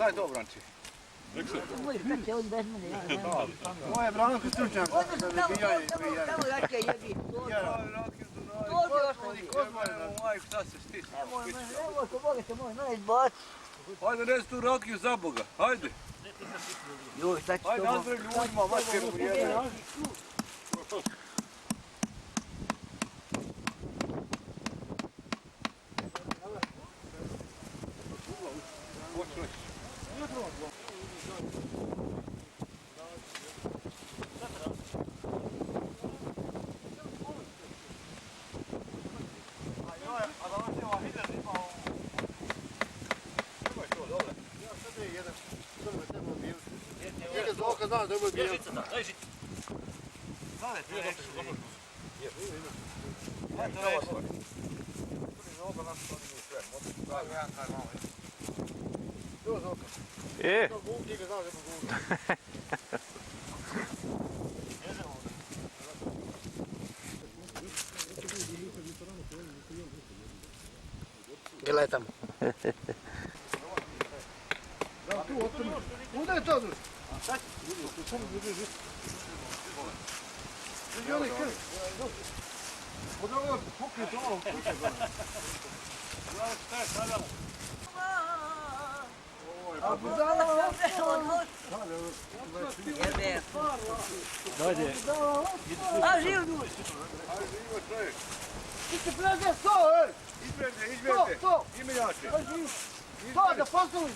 Šta je to, Branči? Može, kad će on bez mene, ja ne znam. Moje Branko stručnjak. Tamo rakija jebi. To ti ostavi. Majko, šta se štiš? Evo, ko Boga se može, ne izbaci. Hajde, nesi tu rakiju za Boga, hajde. Joj, šta će to? Hajde, nazdrav ljudima, materu jedan. Znaš da je ovo bio. Žica, da, daj žica. Znane, ti je dobro. E! Gledaj tamo. Udaj to, druž. Oni krv. Od ovo pokret ovo kuće. Šta je sada? A budala! Jebe. Dođe. A živ duš. Ajde, živo čovjek. Ti se preze sto, ej! Izbjerde. Imenjači. To, da posluži.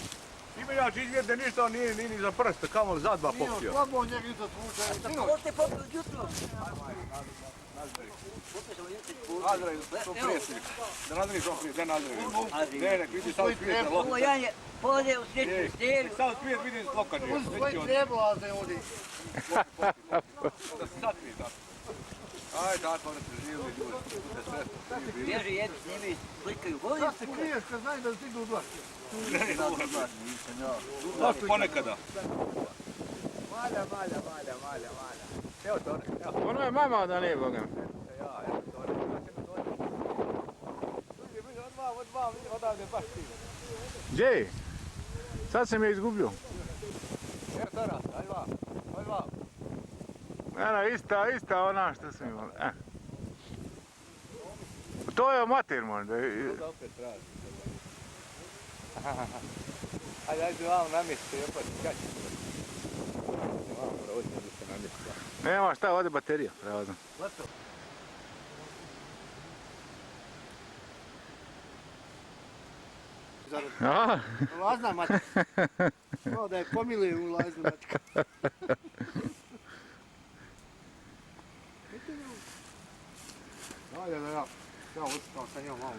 Imenjači izbjerde, ništa on nije ni za prste, kamo li za dva pokrio. Slabo njega iza tvuče. Ko te popio jutro? Nazdravi, to prijatelj. Da nazdravi to prijatelj, da nazdravi. Ne, nek vidi sad svijet na lokaču. Ovo Janje pode u sličnu stelu. Sad svijet vidim s lokaču. Uz svoj treblaze ovdje. Da se sakrije tako. Ajde, tako da se živili ljudi. Bude sve. Bježi jedni s njimi, slikaju. Da se kriješ kad znaju da stigu u dva. Ponekada. Malja. Evo to ne. Ono je mama da nije, Boga. Ja, evo to ne. Odavde baš stigo. Gdje? Sad sam je izgubio. Evo Tara, aj va. Eno, ista ona što sam imao. To je mater možda. Da opet traži. Ajde vam namjestite, opet skaći. Vam provodite da se namjestite. Nema šta, ovdje baterija, prazno. Leto. Aha. Lazna mačka. No da je pomili u laznu mačka. Ajde da ja odstao sa njom malo.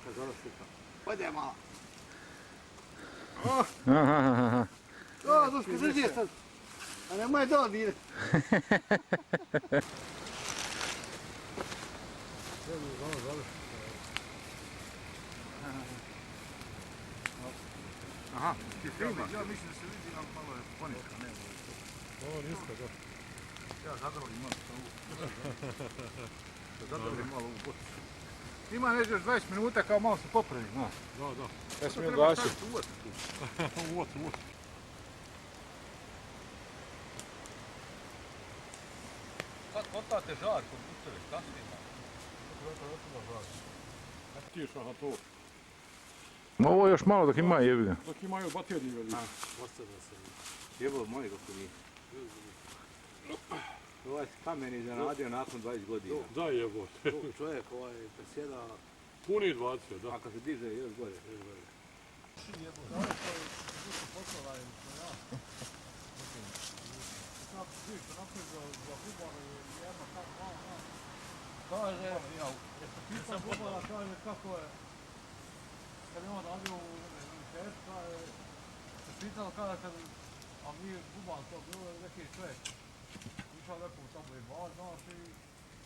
Kad zora slika. Pojde malo. Aha. O, Duško, drži je sad. A nemoj dole dirati. Aha, ti snimaš? Ja mislim da se vidi, ali malo je poniska, ne. Ovo niska, da. Ja zadovoljim malo sa ovu. Zadovoljim malo ovu boticu. Ima neđe još 20 minuta kao malo se popravi, znaš. Da. Ja sam je gasio. Uvod. Kad potate žar kod puteve, kasnije malo. Tiša na to. Ovo još malo dok ima jebi ga. Dok imaju baterije velike. Ostavio sam. Jebo moj kako nije. Ovaj kamen je iznenadio nakon 20 godina. Da jebote. Čovjek ovaj presjeda, Puni 20, da. a kad se diže još gore. Kaže, pitam Bubala, kaže kako je, kad je on radio u Univerzita, se pitalo kada kad, a mi Bubal to bilo neki čovjek, išao neko u tamo jebao, znaš, i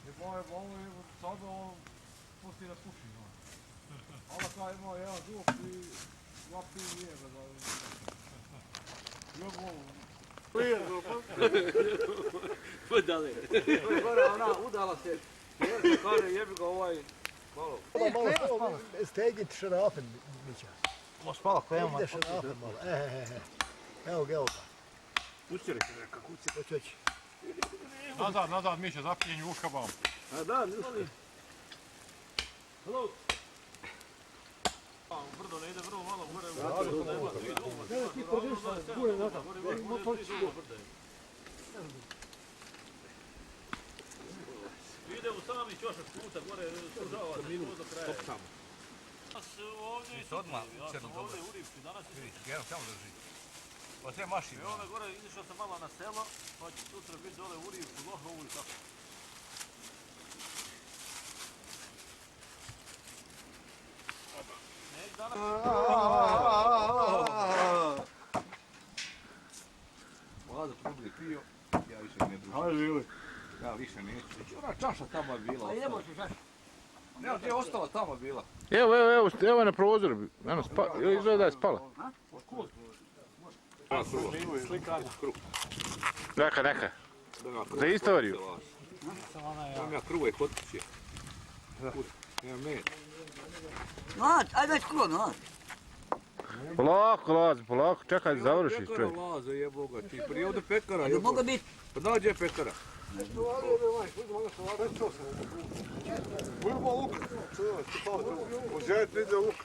jebao i sad on pusti da puši, znaš. Onda kada imao jedan zub i dva pil jebe da... Jebo... Lijevo, Udale. Gore ona udala se, jer kaže jebi ga ovaj malo. Steget šarafen bića. Spala klema. Ideš onako malo. Evo ga, evo ga. Kućeri se neka kuće. Hoće. Nazad, Miša, zapinjenju uška vam. A da, ništa. Hello. Brdo ne ide vrlo malo gore. Ti prodiš gore nazad. Motorić gore. Ide u sami ćošak puta gore, sužava se do kraja. Tamo. Ovdje i odmah, ja sam ovdje u Rivci, danas je Jedan samo drži. Pa te mašine. Evo gore, izišao sam malo na selo, pa će sutra biti dole u Rivcu, Lohovu i tako. Nek danas... Vlada trubli pio, ja više ne družim. Ajde, žili. Ja više neću. Ona čaša tamo je bila. Pa idemo se šaš. Ne, gdje je ostala tamo je bila. Evo na prozoru. Izgleda da je spala. Neka. Za istoriju. Imam ja kruve kod kuće. Imam med. Noć, ajde već kruo, noć. Polako, Lazo, polako. Čekaj da završiš čovjek. Pekara Lazo jeboga ti. Prije ovdje pekara Ne jeboga. mogu biti. Pa nađe pekara. Budemo luk. Uzeti ide luk.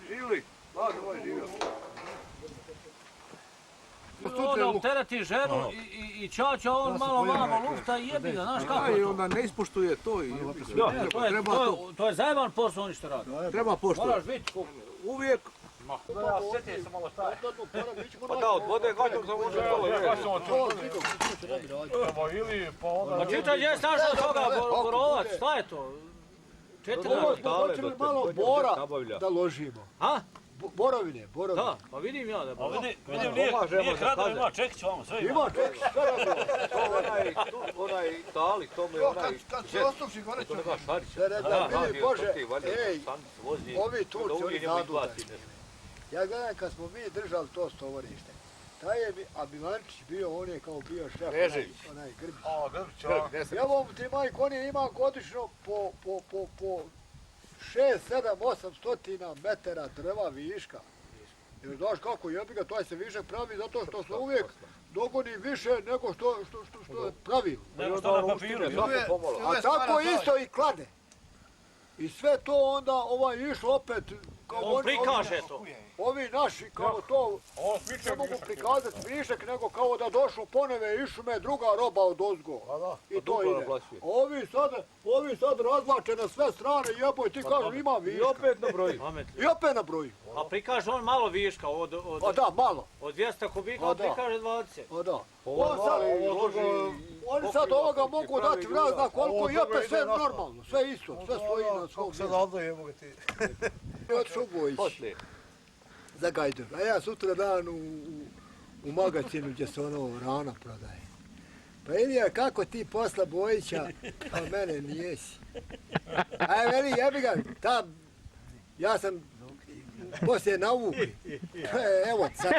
Živli. Lazo moj živio. Ono tereti ženu i čača, on malo vamo lufta i jebi ga, znaš kako I je to? onda ne ispoštuje to i To je zajeban posao oni što rade. treba poštovati. Moraš biti Uvijek. Ja sjetio sam malo šta je. Pa da, od vode gađom za uđe. Pa čitaj gdje je stašao toga, Borovac, šta je to? Hoćemo malo bora da ložimo. A? Borovine. Da, pa vidim ja da je Vidim, nije kradno, ima čekić vamo, sve ima. Ima ček, šta radimo? Onaj tali, to mi je onaj... Kad se ostuši gore To neka šarić. vidi Bože, ej, ovi Turci, oni nadudari. Ja gledam kad smo mi držali to stovorište. Taj je, a Milančić bio, on je kao bio šef, onaj Grbić. Evo ti majko, on je ima godišnjo po 6, 7, 800 metara drva viška. Jer znaš kako jebi ga, to se višak pravi zato što se uvijek dogoni više nego što je pravilo. Nego što na papiru. A tako isto i klade. I sve to onda išlo opet... On prikaže to. Ovi naši kao to ne mogu prikazati višak nego kao da došlo ponove išume druga roba od ozgo. I to ide. Ovi sad razvlače na sve strane jeboj ti kažu ima viška. I opet na broju. A prikaže on malo viška A da, malo. od 200 kubika, on prikaže 20. A da. Oni sad ovoga mogu dati vrat zna koliko i opet sve normalno. Sve isto, sve stoji na svom mjestu. Od Šubović za Gajdor. A ja sutra dan u magazinu gdje se ono rana prodaje. Pa Ilija, kako ti posla Bojića, a mene nijesi. A veli, jebi ga, tam, ja sam poslije navukli. Evo sad.